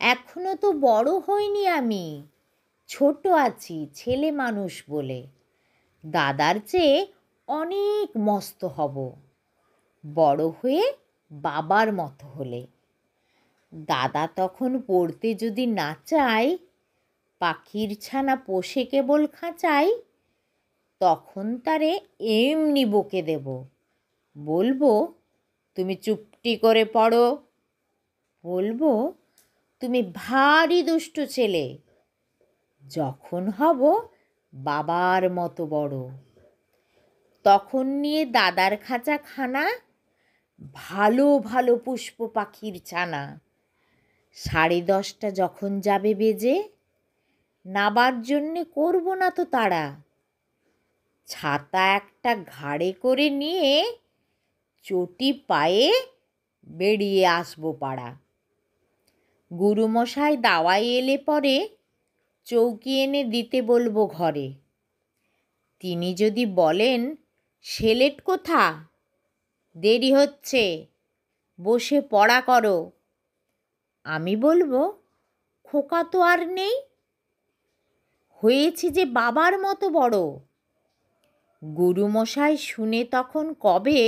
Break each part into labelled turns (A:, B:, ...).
A: এখনো তো বড় হইনি আমি, ছোট আছি ছেলে মানুষ বলে। দাদার চেয়ে অনেক মস্ত হব, বড় হয়ে বাবার মতো হলে। দাদা তখন পড়তে যদি না চায়, পাখির ছানা পোষে কেবল খাঁচায়, তখন তারে এমনি বকে দেব, বলবো তুমি চুপটি করে পড়ো, বলবো তুমি ভারী দুষ্টু ছেলে। যখন হব বাবার মতো বড়, তখন নিয়ে দাদার খাঁচা খানা, ভালো ভালো পুষ্প পাখির ছানা। 10:30 যখন যাবে বেজে, নাবার জন্যে করবো না তো তাড়া। ছাতা একটা ঘাড়ে করে নিয়ে চটি পায়ে বেরিয়ে আসবো পাড়া। গুরুমশাই দাওয়াই এলে পরে চৌকি এনে দিতে বলবো ঘরে। তিনি যদি বলেন সেলেট কোথা, দেরি হচ্ছে, বসে পড়া করো, আমি বলবো খোকা তো আর নেই, হয়েছি যে বাবার মতো বড়। গুরুমশাই শুনে তখন কবে,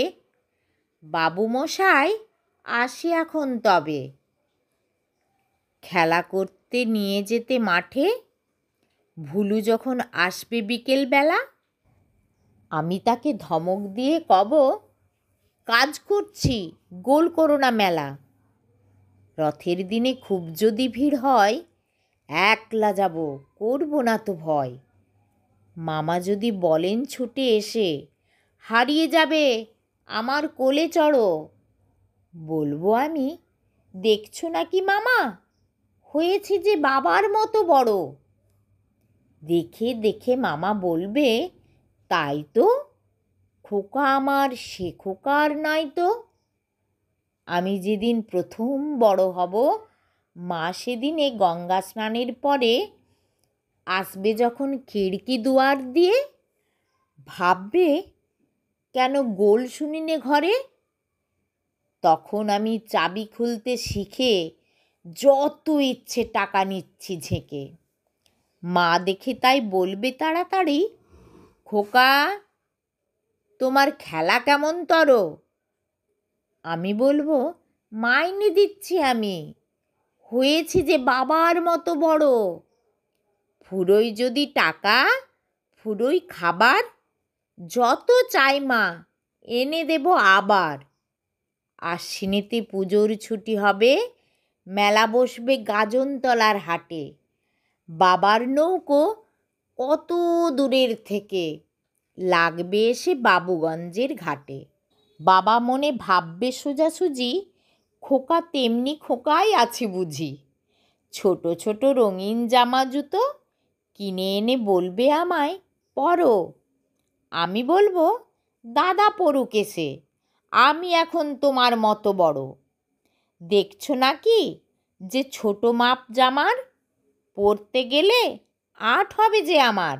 A: বাবুমশাই আসি এখন তবে। খেলা করতে নিয়ে যেতে মাঠে, ভুলু যখন আসবে বিকেলবেলা, আমি তাকে ধমক দিয়ে কব, কাজ করছি, গোল করো না মেলা। রথের দিনে খুব যদি ভিড় হয়, একলা যাব, করব না তো ভয়। মামা যদি বলেন ছুটে এসে, হারিয়ে যাবে আমার কোলে চড়ো, বলবো আমি, দেখছো নাকি মামা, হয়েছি যে বাবার মতো বড়। দেখে দেখে মামা বলবে, তাই তো, খোকা আমার সে খোকা আর নাই তো। আমি যেদিন প্রথম বড় হব, মা সেদিনে গঙ্গা স্নানের পরে আসবে যখন খিড়কি দুয়ার দিয়ে, ভাববে কেন গোল শুনিনে ঘরে। তখন আমি চাবি খুলতে শিখে যত ইচ্ছে টাকা নিচ্ছি ঝেঁকে। মা দেখে তাই বলবে তাড়াতাড়ি, খোকা তোমার খেলা কেমন তর। আমি বলবো, মাইনে দিচ্ছি আমি, হয়েছি যে বাবার মতো বড়। ফুরোই যদি টাকা, ফুরোই খাবার, যত চাই মা এনে দেব আবার। আশ্বিনেতে পুজোর ছুটি হবে, মেলা বসবে গাজনতলার হাটে। বাবার নৌকো কত দূরের থেকে, লাগবে এসে বাবুগঞ্জের ঘাটে। বাবা মনে ভাববে সোজাসুজি, খোকা তেমনি খোকাই আছে বুঝি। ছোট ছোট রঙিন জামা জুতো কিনে এনে বলবে আমায়, পরো। আমি বলবো, দাদা পড়ুক এসে, আমি এখন তোমার মতো বড়। দেখছো নাকি যে ছোট মাপ জামার, পরতে গেলে 8 হবে যে আমার।